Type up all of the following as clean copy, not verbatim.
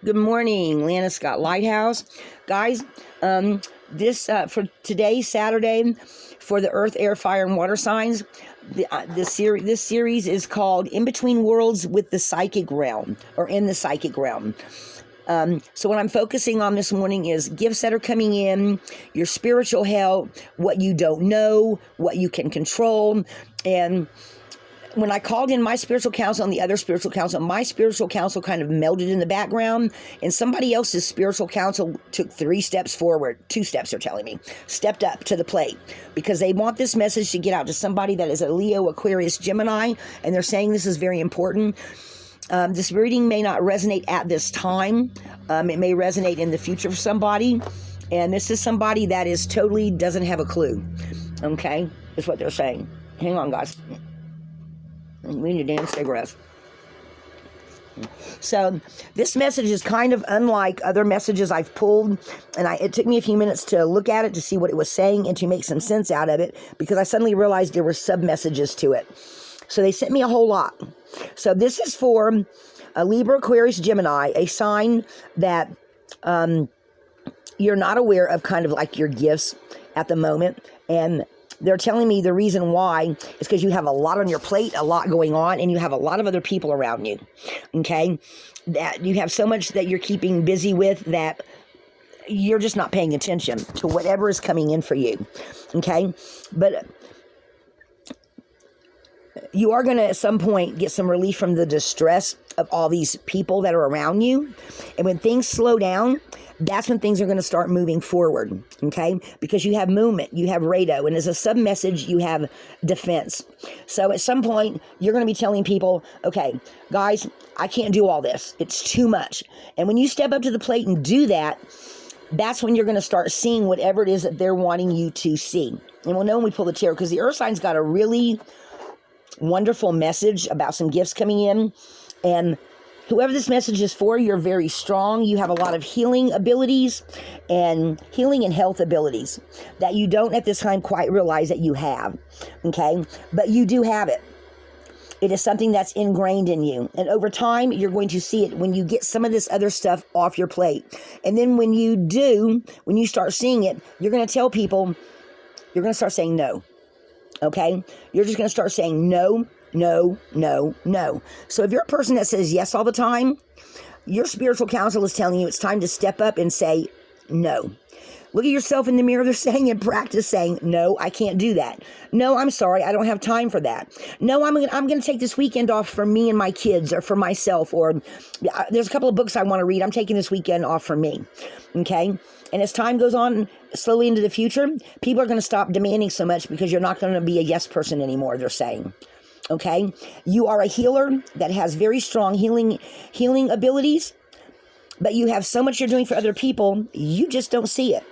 Good morning, Lana Scott Lighthouse. Guys, this for today, Saturday, for the Earth, Air, Fire, and Water signs, this series is called In Between Worlds with the Psychic Realm, or In the Psychic Realm. So what I'm focusing on this morning is gifts that are coming in, your spiritual health, what you don't know, what you can control. And when I called in my spiritual counsel and the other spiritual counsel, my spiritual counsel kind of melded in the background, and somebody else's spiritual counsel took 3 steps forward. 2 steps, they're telling me, stepped up to the plate, because they want this message to get out to somebody that is a Leo, Aquarius, Gemini, and they're saying this is very important. This reading may not resonate at this time. It may resonate in the future for somebody, and this is somebody that is totally doesn't have a clue. Okay, is what they're saying. Hang on, guys. We need to dance, take breath. So this message is kind of unlike other messages I've pulled, and it took me a few minutes to look at it to see what it was saying and to make some sense out of it, because I suddenly realized there were sub-messages to it. So they sent me a whole lot. So this is for a Libra, Aquarius, Gemini, a sign that you're not aware of, kind of like your gifts at the moment, and they're telling me the reason why is because you have a lot on your plate, a lot going on, and you have a lot of other people around you, okay? That you have so much that you're keeping busy with that you're just not paying attention to whatever is coming in for you, okay? But you are going to, at some point, get some relief from the distress of all these people that are around you. And when things slow down, that's when things are going to start moving forward, okay? Because you have movement, you have radar, and as a sub-message, you have defense. So at some point, you're going to be telling people, okay, guys, I can't do all this. It's too much. And when you step up to the plate and do that, that's when you're going to start seeing whatever it is that they're wanting you to see. And we'll know when we pull the tarot, because the Earth sign's got a really wonderful message about some gifts coming in, and whoever this message is for, you're very strong. You have a lot of healing abilities and healing and health abilities that you don't at this time quite realize that you have, okay? But you do have it. It is something that's ingrained in you, and over time you're going to see it when you get some of this other stuff off your plate. And then when you do, when you start seeing it, you're going to tell people, you're going to start saying no. Okay? You're just going to start saying no, no, no, no. So if you're a person that says yes all the time, your spiritual counsel is telling you it's time to step up and say no. Look at yourself in the mirror, they're saying, and practice saying, no, I can't do that. No, I'm sorry, I don't have time for that. No, I'm going to take this weekend off for me and my kids, or for myself, or there's a couple of books I want to read. I'm taking this weekend off for me. Okay? And as time goes on slowly into the future, people are going to stop demanding so much, because you're not going to be a yes person anymore, they're saying. Okay? You are a healer that has very strong healing abilities, but you have so much you're doing for other people, you just don't see it.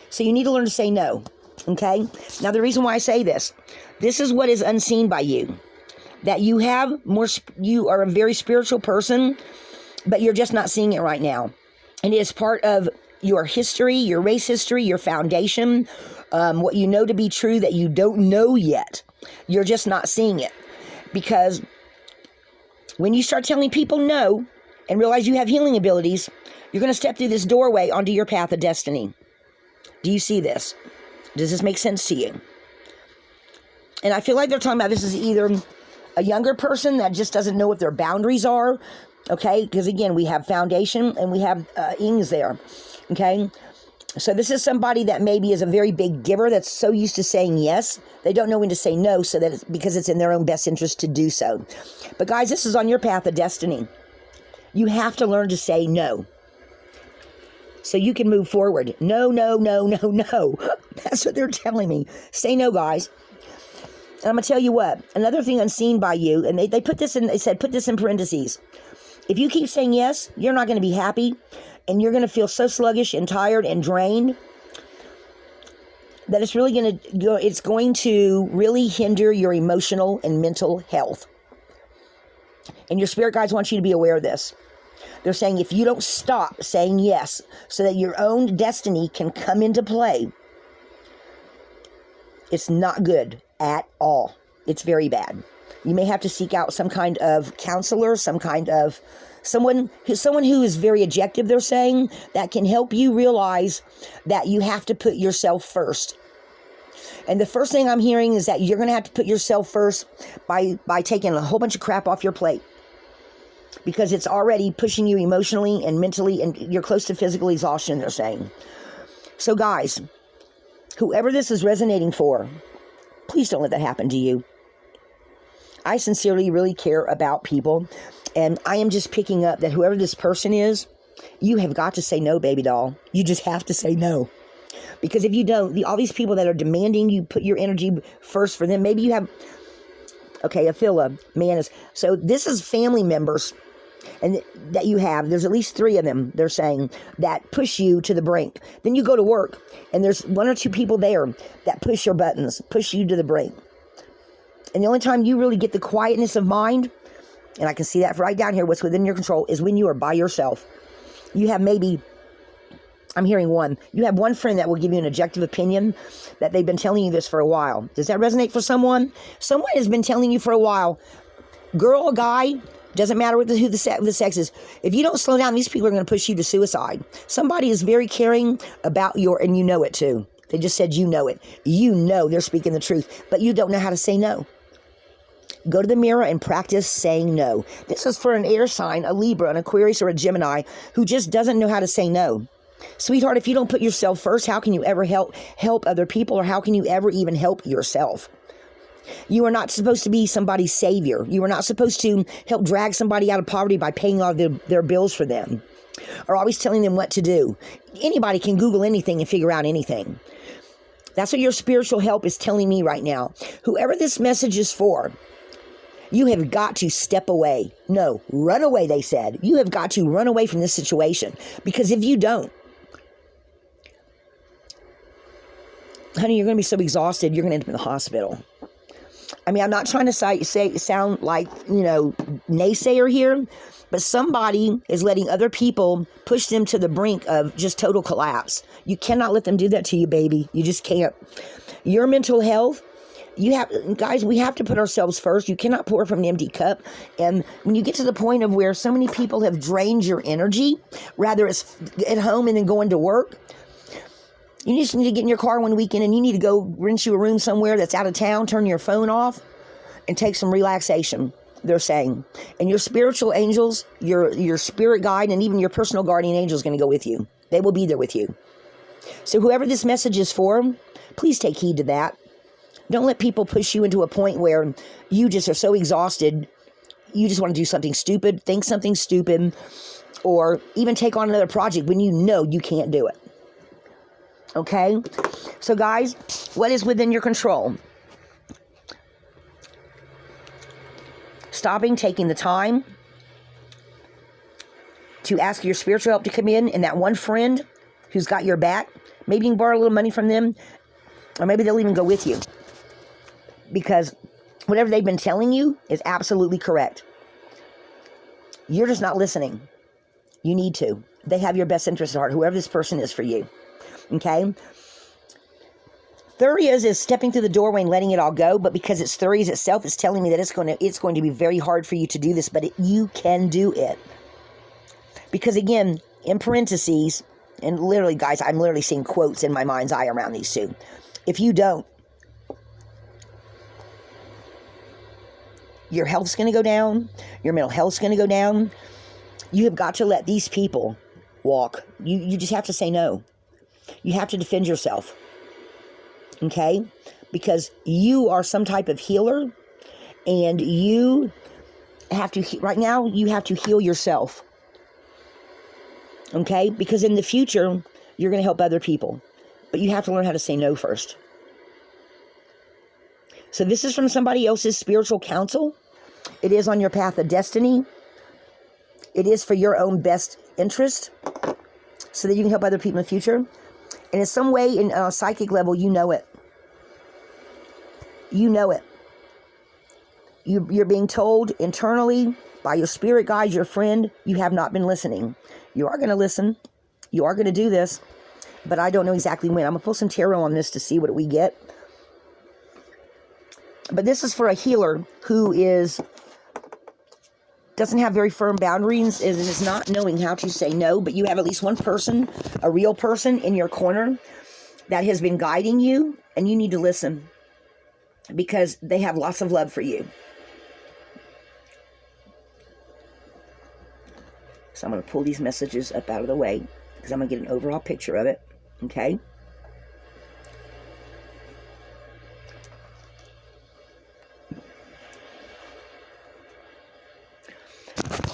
So you need to learn to say no. Okay? Now the reason why I say this is what is unseen by you. That you are a very spiritual person, but you're just not seeing it right now. And it is part of your history, your race history, your foundation, what you know to be true that you don't know yet. You're just not seeing it. Because when you start telling people no and realize you have healing abilities, you're going to step through this doorway onto your path of destiny. Do you see this? Does this make sense to you? And I feel like they're talking about this is either a younger person that just doesn't know what their boundaries are, okay? Because again, we have foundation and we have ings there, okay? So this is somebody that maybe is a very big giver that's so used to saying yes, they don't know when to say no, so that because it's in their own best interest to do so. But guys, this is on your path of destiny. You have to learn to say no, so you can move forward. No, no, no, no, no. That's what they're telling me. Say no, guys. And I'm going to tell you what, another thing unseen by you, and they put this in, they said, put this in parentheses. If you keep saying yes, you're not going to be happy, and you're going to feel so sluggish and tired and drained that it's going to really hinder your emotional and mental health. And your spirit guides want you to be aware of this. They're saying if you don't stop saying yes so that your own destiny can come into play, it's not good at all. It's very bad. You may have to seek out some kind of counselor, some kind of Someone who is very objective, they're saying, that can help you realize that you have to put yourself first. And the first thing I'm hearing is that you're going to have to put yourself first by taking a whole bunch of crap off your plate, because it's already pushing you emotionally and mentally, and you're close to physical exhaustion, they're saying. So guys, whoever this is resonating for, please don't let that happen to you. I sincerely really care about people, and I am just picking up that whoever this person is, you have got to say no, baby doll. You just have to say no. Because if you don't, all these people that are demanding you put your energy first for them, maybe you have, okay, Aphila, Manus. So this is family members and that you have. There's at least 3 of them, they're saying, that push you to the brink. Then you go to work, and there's 1 or 2 people there that push your buttons, push you to the brink. And the only time you really get the quietness of mind, and I can see that right down here, what's within your control, is when you are by yourself. You have maybe, I'm hearing 1. You have 1 friend that will give you an objective opinion that they've been telling you this for a while. Does that resonate for someone? Someone has been telling you for a while, girl or guy, doesn't matter who the sex is. If you don't slow down, these people are going to push you to suicide. Somebody is very caring about and you know it too. They just said you know it. You know they're speaking the truth, but you don't know how to say no. Go to the mirror and practice saying no. This is for an air sign, a Libra, an Aquarius, or a Gemini who just doesn't know how to say no. Sweetheart, if you don't put yourself first, how can you ever help other people, or how can you ever even help yourself? You are not supposed to be somebody's savior. You are not supposed to help drag somebody out of poverty by paying all their bills for them, or always telling them what to do. Anybody can Google anything and figure out anything. That's what your spiritual help is telling me right now. Whoever this message is for, you have got to step away. No, run away, they said. You have got to run away from this situation, because if you don't, honey, you're going to be so exhausted, you're going to end up in the hospital. I mean, I'm not trying to sound like, naysayer here, but somebody is letting other people push them to the brink of just total collapse. You cannot let them do that to you, baby. You just can't. Your mental health, guys, we have to put ourselves first. You cannot pour from an empty cup. And when you get to the point of where so many people have drained your energy, rather it's at home and then going to work, you just need to get in your car one weekend and you need to go rent you a room somewhere that's out of town, turn your phone off, and take some relaxation, they're saying. And your spiritual angels, your spirit guide, and even your personal guardian angel is going to go with you. They will be there with you. So whoever this message is for, please take heed to that. Don't let people push you into a point where you just are so exhausted, you just want to do something stupid, think something stupid, or even take on another project when you know you can't do it. Okay? So guys, what is within your control? Stopping, taking the time to ask your spiritual help to come in, and that one friend who's got your back, maybe you can borrow a little money from them, or maybe they'll even go with you. Because whatever they've been telling you is absolutely correct. You're just not listening. You need to. They have your best interest at heart, whoever this person is for you. Okay? Thurias is stepping through the doorway and letting it all go, but because it's Thurias itself, it's telling me that it's going to be very hard for you to do this, but you can do it. Because again, in parentheses, and literally, guys, I'm literally seeing quotes in my mind's eye around these two. If you don't, your health's going to go down. Your mental health's going to go down. You have got to let these people walk. You just have to say no. You have to defend yourself. Okay? Because you are some type of healer. And you have to, right now, you have to heal yourself. Okay? Because in the future, you're going to help other people. But you have to learn how to say no first. So this is from somebody else's spiritual counsel. It is on your path of destiny. It is for your own best interest, so that you can help other people in the future. And in some way, in a psychic level, you know it. You know it. You're being told internally by your spirit guide, your friend, you have not been listening. You are going to listen. You are going to do this. But I don't know exactly when. I'm going to pull some tarot on this to see what we get. But this is for a healer who doesn't have very firm boundaries, is not knowing how to say no, but you have at least one person, a real person in your corner that has been guiding you, and you need to listen because they have lots of love for you. So I'm going to pull these messages up out of the way because I'm going to get an overall picture of it, okay?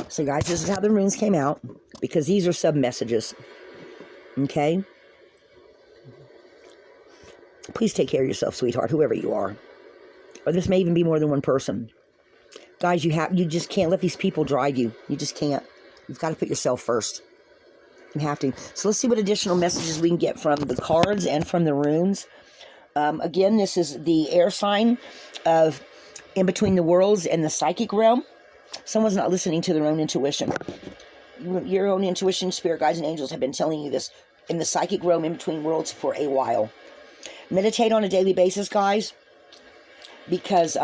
So guys, this is how the runes came out, because these are sub-messages, okay? Please take care of yourself, sweetheart, whoever you are. Or this may even be more than one person. Guys, you just can't let these people drive you. You just can't. You've got to put yourself first. You have to. So let's see what additional messages we can get from the cards and from the runes. Again, this is the air sign of in between the worlds and the psychic realm. Someone's not listening to their own intuition. Your own intuition, spirit guides, and angels have been telling you this in the psychic realm in between worlds for a while. Meditate on a daily basis, guys, because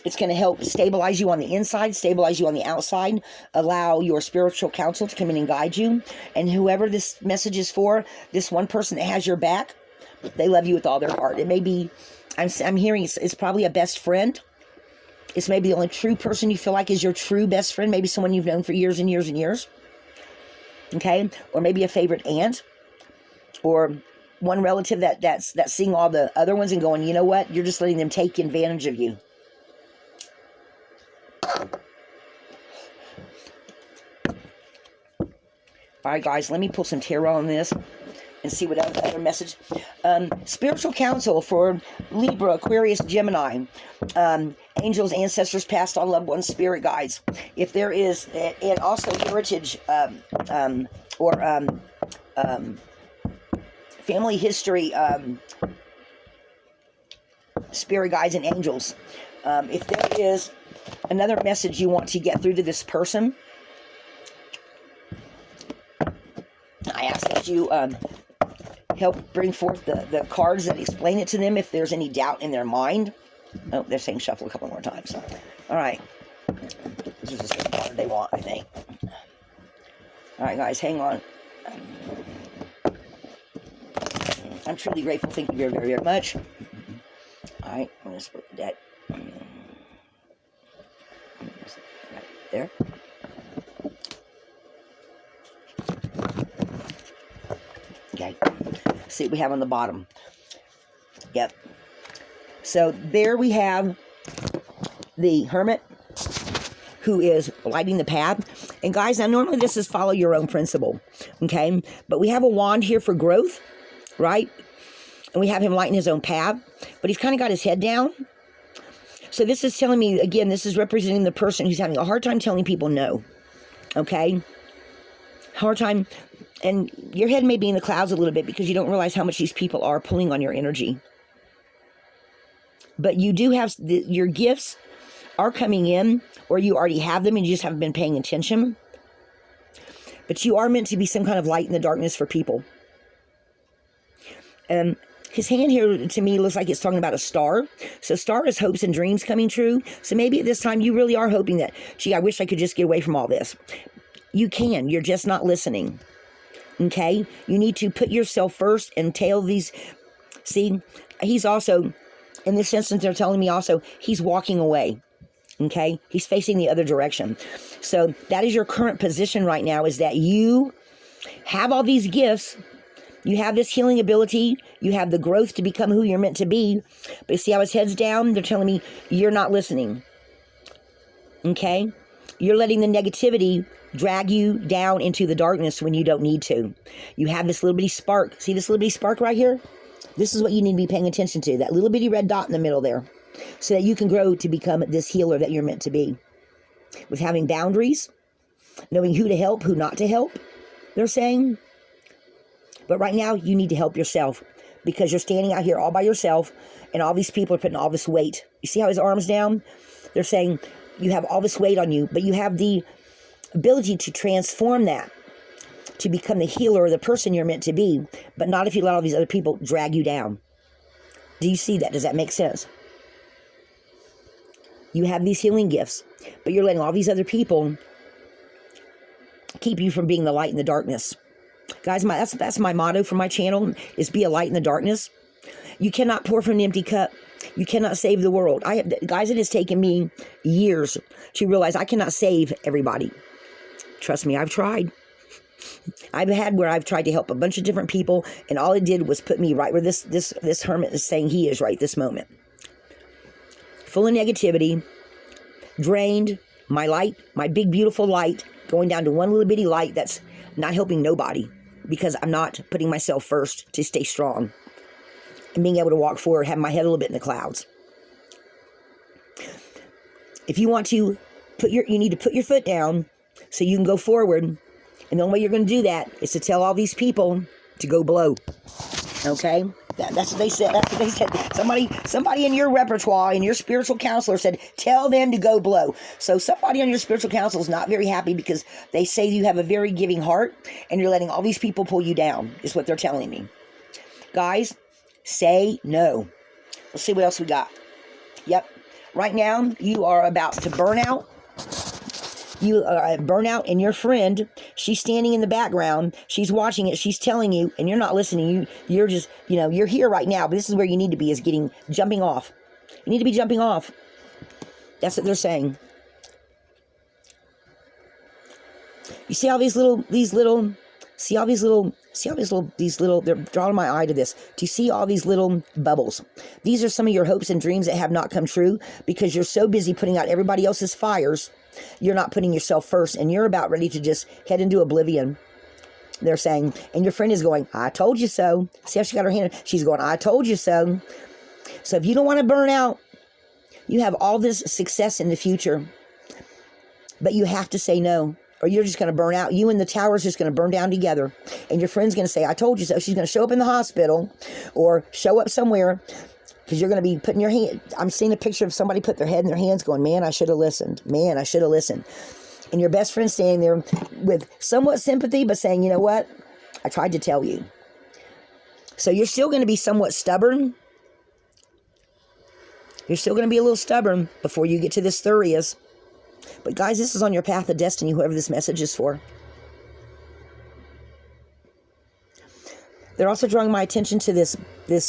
it's going to help stabilize you on the inside, stabilize you on the outside, allow your spiritual counsel to come in and guide you. And whoever this message is for, this one person that has your back, they love you with all their heart. It may be, I'm hearing it's probably a best friend. It's maybe the only true person you feel like is your true best friend. Maybe someone you've known for years and years and years. Okay? Or maybe a favorite aunt. Or one relative that's seeing all the other ones and going, you know what? You're just letting them take advantage of you. All right, guys, let me pull some tarot on this and see what other message. Spiritual counsel for Libra, Aquarius, Gemini. Angels, ancestors, past on loved ones, spirit guides. If there is, and also heritage or family history, spirit guides and angels. If there is another message you want to get through to this person, I ask that you help bring forth the cards that explain it to them if there's any doubt in their mind. Oh, they're saying shuffle a couple more times. All right. This is just the card they want, I think. All right, guys, hang on. I'm truly grateful. Thank you very, very, very much. All right, I'm going to split the deck. Right there. Okay. See what we have on the bottom. Yep. So there we have the Hermit who is lighting the path. And guys, now normally this is follow your own principle. Okay. But we have a wand here for growth, right? And we have him lighting his own path. But he's kind of got his head down. So this is telling me, again, this is representing the person who's having a hard time telling people no. Okay. Hard time. And your head may be in the clouds a little bit because you don't realize how much these people are pulling on your energy. But you do have, your gifts are coming in, or you already have them and you just haven't been paying attention. But you are meant to be some kind of light in the darkness for people. His hand here to me looks like it's talking about a star. So star is hopes and dreams coming true. So maybe at this time you really are hoping that, gee, I wish I could just get away from all this. You can, you're just not listening. Okay? You need to put yourself first and tell these. See, he's also, in this instance, they're telling me also, he's walking away. Okay? He's facing the other direction. So that is your current position right now, is that you have all these gifts. You have this healing ability. You have the growth to become who you're meant to be. But you see how his head's down? They're telling me you're not listening. Okay? You're letting the negativity drag you down into the darkness when you don't need to. You have this little bitty spark. See this little bitty spark right here? This is what you need to be paying attention to. That little bitty red dot in the middle there. So that you can grow to become this healer that you're meant to be. With having boundaries. Knowing who to help, who not to help. They're saying. But right now, you need to help yourself. Because you're standing out here all by yourself. And all these people are putting all this weight. You see how his arm's down? They're saying you have all this weight on you. But you have the ability to transform that. To become the healer or the person you're meant to be. But not if you let all these other people drag you down. Do you see that? Does that make sense? You have these healing gifts. But you're letting all these other people keep you from being the light in the darkness. Guys, that's my motto for my channel, is be a light in the darkness. You cannot pour from an empty cup. You cannot save the world. Guys, it has taken me years to realize I cannot save everybody. Trust me, I've tried. I've had where I've tried to help a bunch of different people, and all it did was put me right where this hermit is saying he is right this moment. Full of negativity, drained, my light, my big beautiful light, going down to one little bitty light that's not helping nobody, because I'm not putting myself first to stay strong and being able to walk forward, have my head a little bit in the clouds. If you want to you need to put your foot down so you can go forward. And the only way you're going to do that is to tell all these people to go below. Okay? That's what they said. That's what they said. Somebody in your repertoire, in your spiritual counselor said, tell them to go below. So somebody on your spiritual counsel is not very happy because they say you have a very giving heart and you're letting all these people pull you down, is what they're telling me. Guys, say no. Let's see what else we got. Yep. Right now, you are about to burn out. You are burn out, and your friend, she's standing in the background. She's watching it. She's telling you, and you're not listening. You're just, you're here right now, but this is where you need to be, is jumping off. You need to be jumping off. That's what they're saying. You see all these little, they're drawing my eye to this. Do you see all these little bubbles? These are some of your hopes and dreams that have not come true because you're so busy putting out everybody else's fires. You're not putting yourself first, and you're about ready to just head into oblivion. They're saying, and your friend is going, I told you so. See how she got her hand? She's going, I told you so. So if you don't want to burn out, you have all this success in the future, but you have to say no, or you're just going to burn out. You and the tower's just going to burn down together, and your friend's going to say, I told you so. She's going to show up in the hospital or show up somewhere, because you're going to be putting your hand. I'm seeing a picture of somebody put their head in their hands going, man, I should have listened. Man, I should have listened. And your best friend standing there with somewhat sympathy, but saying, you know what? I tried to tell you. So you're still going to be somewhat stubborn. You're still going to be a little stubborn before you get to this Thurius. But guys, this is on your path of destiny, whoever this message is for. They're also drawing my attention to this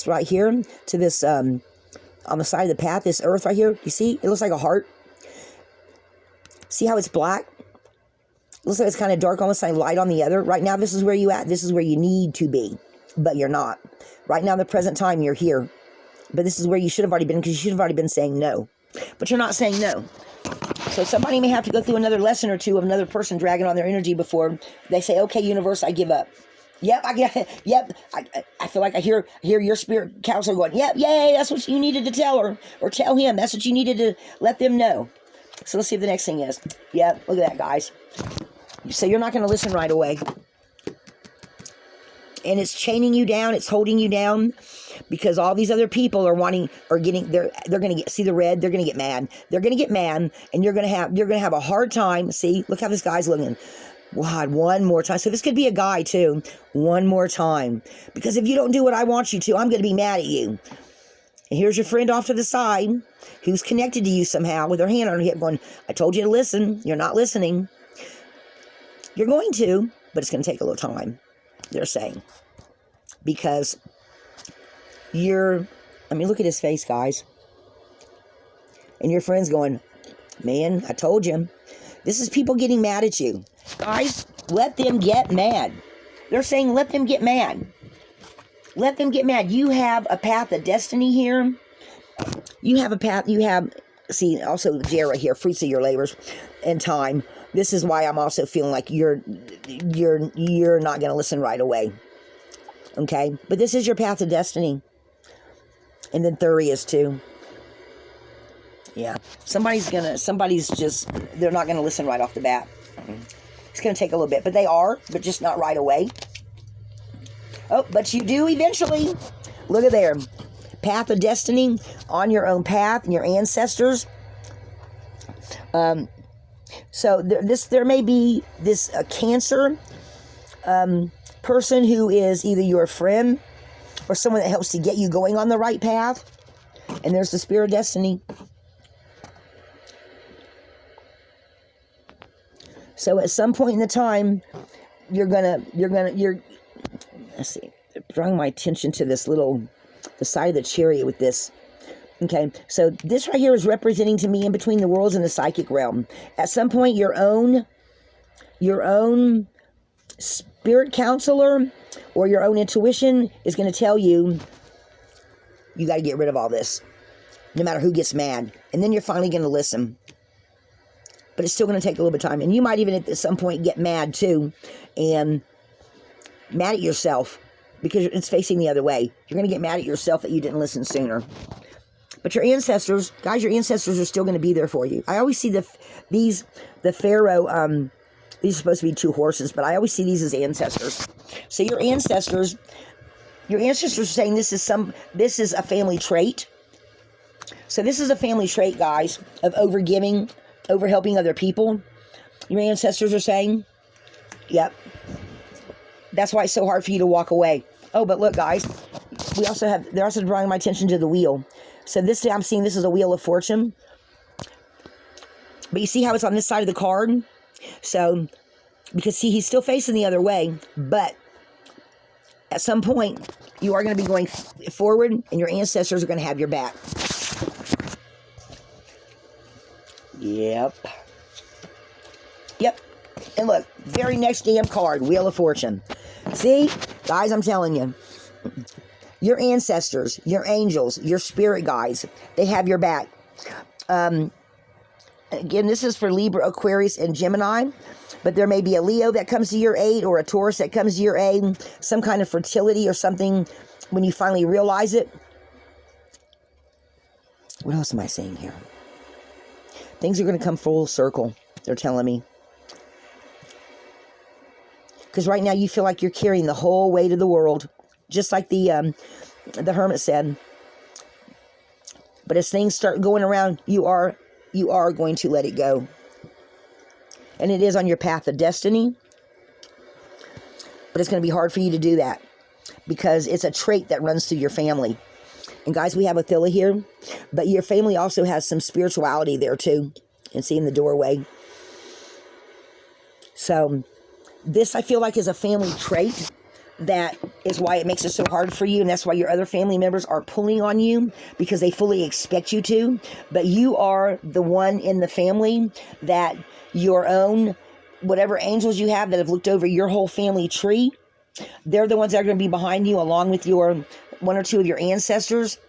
right here, to this, on the side of the path, this earth right here. You see? It looks like a heart. See how it's black? It looks like it's kind of dark, almost like light on the other. Right now, this is where you at. This is where you need to be, but you're not. Right now, in the present time, you're here. But this is where you should have already been, because you should have already been saying no. But you're not saying no. So somebody may have to go through another lesson or two of another person dragging on their energy before they say, okay, universe, I give up. Yep, I get it. Yep, I feel like I hear your spirit counselor going, yep, yay, that's what you needed to tell her, or tell him. That's what you needed to let them know. So let's see what the next thing is. Yep, look at that, guys. So you're not going to listen right away. And it's chaining you down. It's holding you down because all these other people are getting, they're going to get, see the red, they're going to get mad. They're going to get mad, and you're going to have a hard time. See, look how this guy's looking. God, one more time. So this could be a guy too. One more time. Because if you don't do what I want you to, I'm going to be mad at you. And here's your friend off to the side who's connected to you somehow with her hand on her hip going, I told you to listen. You're not listening. You're going to, but it's going to take a little time, they're saying. Because look at his face, guys. And your friend's going, man, I told you. This is people getting mad at you. Guys, let them get mad. They're saying let them get mad. Let them get mad. You have a path of destiny here. You have a path. See, also Jera here, fruits of your labors and time. This is why I'm also feeling like you're not going to listen right away. Okay? But this is your path of destiny. And then Thurius too. Yeah. They're not going to listen right off the bat. It's going to take a little bit, but they are, but just not right away. Oh, but you do eventually. Look at there. Path of destiny, on your own path, and your ancestors. So there may be this Cancer person who is either your friend or someone that helps to get you going on the right path. And there's the Spirit of Destiny. So at some point in the time, let's see, drawing my attention to this the side of the chariot with this. Okay, so this right here is representing to me in between the worlds and the psychic realm. At some point, your own spirit counselor or your own intuition is going to tell you, you got to get rid of all this, no matter who gets mad. And then you're finally going to listen. But it's still going to take a little bit of time. And you might even at some point get mad too, and mad at yourself because it's facing the other way. You're going to get mad at yourself that you didn't listen sooner. But your ancestors, guys, your ancestors are still going to be there for you. I always see the pharaoh, these are supposed to be 2 horses, but I always see these as ancestors. So your ancestors are saying this is a family trait. So this is a family trait, guys, of overgiving, overhelping other people. Your ancestors are saying, yep. That's why it's so hard for you to walk away. Oh, but look, guys, they're also drawing my attention to the wheel. So this, I'm seeing this is a wheel of fortune. But you see how it's on this side of the card? So, because see, he's still facing the other way, but at some point, you are going to be going forward, and your ancestors are going to have your back. Yep. And look, very next damn card, Wheel of Fortune. See, guys, I'm telling you, your ancestors, your angels, your spirit guides, they have your back. Again, this is for Libra, Aquarius, and Gemini. But there may be a Leo that comes to your aid, or a Taurus that comes to your aid. Some kind of fertility or something when you finally realize it. What else am I saying here? Things are going to come full circle, they're telling me. Because right now you feel like you're carrying the whole weight of the world. Just like the hermit said. But as things start going around, you are going to let it go. And it is on your path of destiny. But it's going to be hard for you to do that. Because it's a trait that runs through your family. And guys, we have Attila here. But your family also has some spirituality there too. And see in the doorway. So this I feel like is a family trait. That is why it makes it so hard for you. And that's why your other family members are pulling on you. Because they fully expect you to. But you are the one in the family that your own, whatever angels you have that have looked over your whole family tree, they're the ones that are going to be behind you, along with your 1 or 2 of your ancestors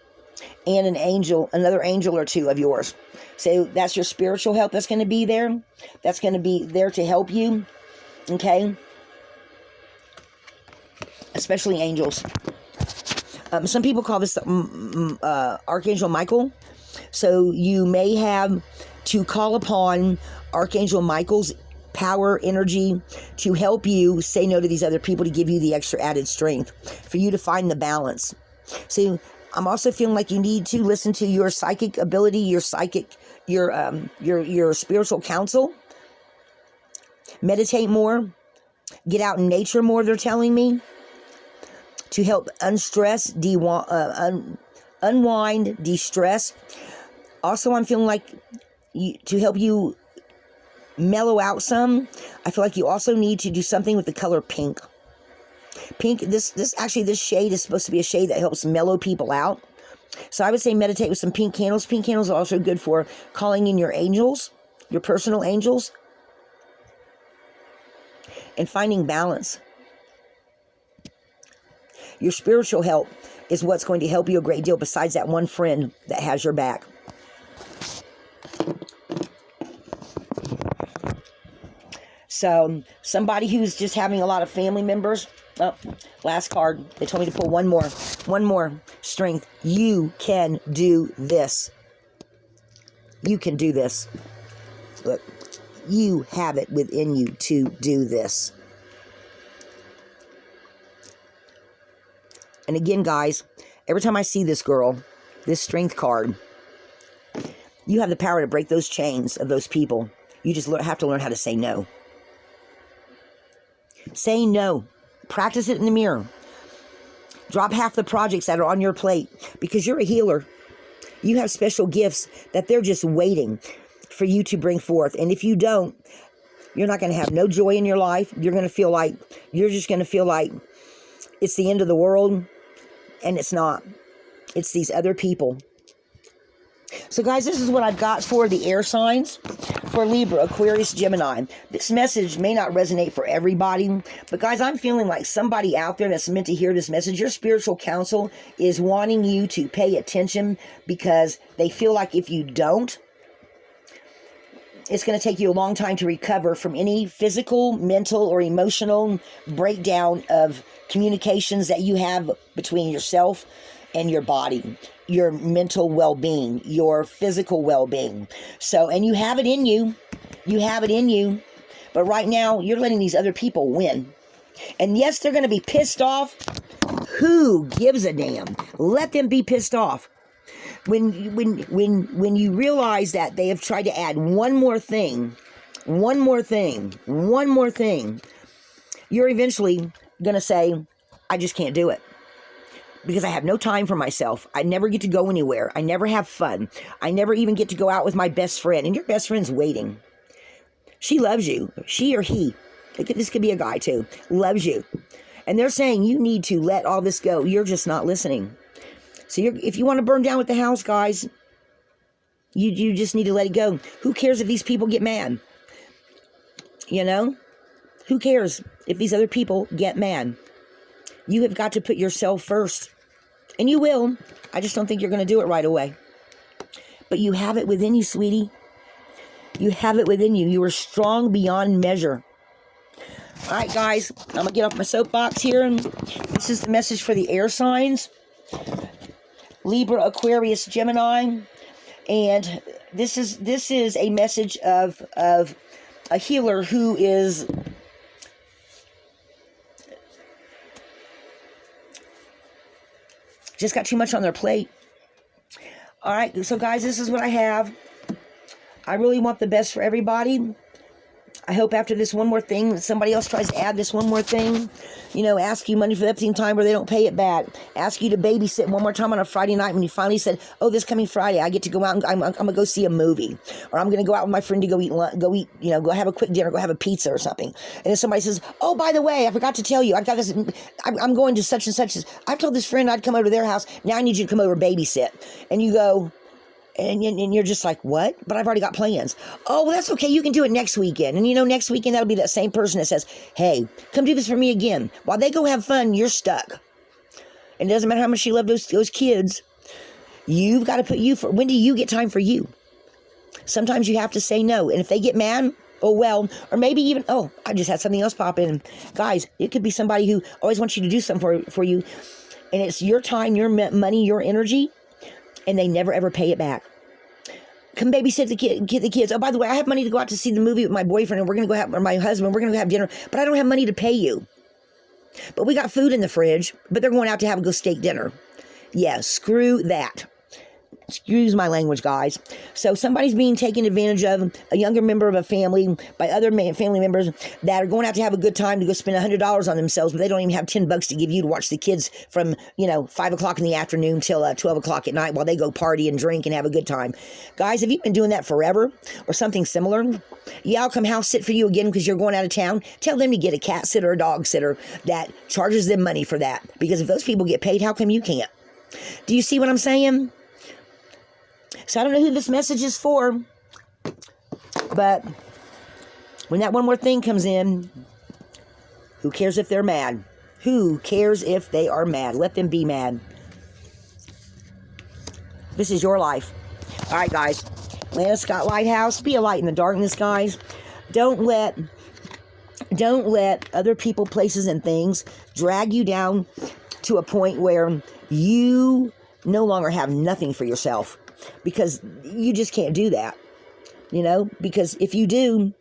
and another angel or 2 of yours. So that's your spiritual help that's going to be there. That's going to be there to help you. Okay? Especially angels. Some people call this Archangel Michael. So you may have to call upon Archangel Michael's power, energy to help you say no to these other people, to give you the extra added strength for you to find the balance. See, I'm also feeling like you need to listen to your psychic ability, your spiritual counsel. Meditate more. Get out in nature more, they're telling me. To help unstress, unwind, de-stress. Also, I'm feeling like to help you mellow out some, I feel like you also need to do something with the color pink. Pink, this shade is supposed to be a shade that helps mellow people out. So I would say meditate with some pink candles. Pink candles are also good for calling in your angels, your personal angels, and finding balance. Your spiritual help is what's going to help you a great deal, besides that one friend that has your back. So, somebody who's just having a lot of family members. Oh, last card. They told me to pull one more. One more. Strength. You can do this. You can do this. Look. You have it within you to do this. And again, guys, every time I see this girl, this strength card, you have the power to break those chains of those people. You just have to learn how to say no. Say no. Practice it in the mirror. Drop half the projects that are on your plate, because you're a healer. You have special gifts that they're just waiting for you to bring forth. And if you don't, You're not going to have no joy in your life. You're just going to feel like it's the end of the world, and it's not. It's these other people. So guys, this is what I've got for the air signs for Libra, Aquarius, Gemini. This message may not resonate for everybody, but guys, I'm feeling like somebody out there that's meant to hear this message. Your spiritual counsel is wanting you to pay attention, because they feel like if you don't, it's going to take you a long time to recover from any physical, mental, or emotional breakdown of communications that you have between yourself and your body, your mental well-being, your physical well-being. So, and you have it in you. You have it in you. But right now, you're letting these other people win. And yes, they're going to be pissed off. Who gives a damn? Let them be pissed off. When you realize that they have tried to add one more thing, you're eventually going to say, I just can't do it. Because I have no time for myself. I never get to go anywhere. I never have fun. I never even get to go out with my best friend. And your best friend's waiting. She loves you. She or he. This could be a guy too. Loves you. And they're saying you need to let all this go. You're just not listening. So if you want to burn down with the house, guys, you just need to let it go. Who cares if these people get mad? You know? Who cares if these other people get mad? You have got to put yourself first. And you will. I just don't think you're going to do it right away. But you have it within you, sweetie. You have it within you. You are strong beyond measure. All right, guys. I'm going to get off my soapbox here. And this is the message for the air signs. Libra, Aquarius, Gemini. And this is a message of a healer who is just got too much on their plate. All right, so guys, this is what I have. I really want the best for everybody. I hope after this one more thing, somebody else tries to add this one more thing. You know, ask you money for the Epstein time where they don't pay it back. Ask you to babysit one more time on a Friday night when you finally said, oh, this coming Friday, I get to go out and I'm going to go see a movie. Or I'm going to go out with my friend to go eat, you know, go have a quick dinner, go have a pizza or something. And then somebody says, oh, by the way, I forgot to tell you, I've got this, I'm going to such and such. I've told this friend I'd come over to their house. Now I need you to come over and babysit. And you go, and you're just like, what? But I've already got plans. Oh, well, that's okay. You can do it next weekend. And you know, next weekend, that'll be that same person that says, hey, come do this for me again. While they go have fun, you're stuck. And it doesn't matter how much you love those kids. You've got to put you for, when do you get time for you? Sometimes you have to say no. And if they get mad, oh, well, or maybe even, oh, I just had something else pop in. Guys, it could be somebody who always wants you to do something for you. And it's your time, your money, your energy. And they never, ever pay it back. Come babysit the kids. Oh, by the way, I have money to go out to see the movie with my boyfriend, and we're going to go have, or my husband, we're going to go have dinner, but I don't have money to pay you. But we got food in the fridge, but they're going out to have a go steak dinner. Yeah, screw that. Excuse my language, guys. So somebody's being taken advantage of, a younger member of a family, by other family members that are going out to have a good time to go spend $100 on themselves, but they don't even have $10 to give you to watch the kids from, 5 o'clock in the afternoon till 12 o'clock at night while they go party and drink and have a good time. Guys, have you been doing that forever or something similar? Yeah, I'll come house sit for you again because you're going out of town. Tell them to get a cat sitter or a dog sitter that charges them money for that. Because if those people get paid, how come you can't? Do you see what I'm saying? So I don't know who this message is for, but when that one more thing comes in, who cares if they're mad? Who cares if they are mad? Let them be mad. This is your life. All right, guys. Lana Scott Lighthouse. Be a light in the darkness, guys. Don't let other people, places, and things drag you down to a point where you no longer have nothing for yourself. Because you just can't do that, because if you do,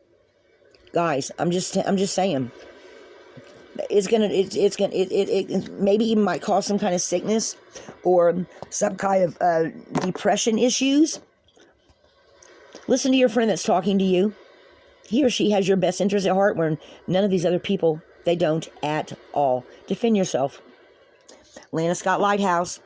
guys, I'm just saying, it maybe even might cause some kind of sickness or some kind of depression issues. Listen to your friend that's talking to you. He or she has your best interest at heart, where none of these other people, they don't at all. Defend yourself. Lana Scott Lighthouse.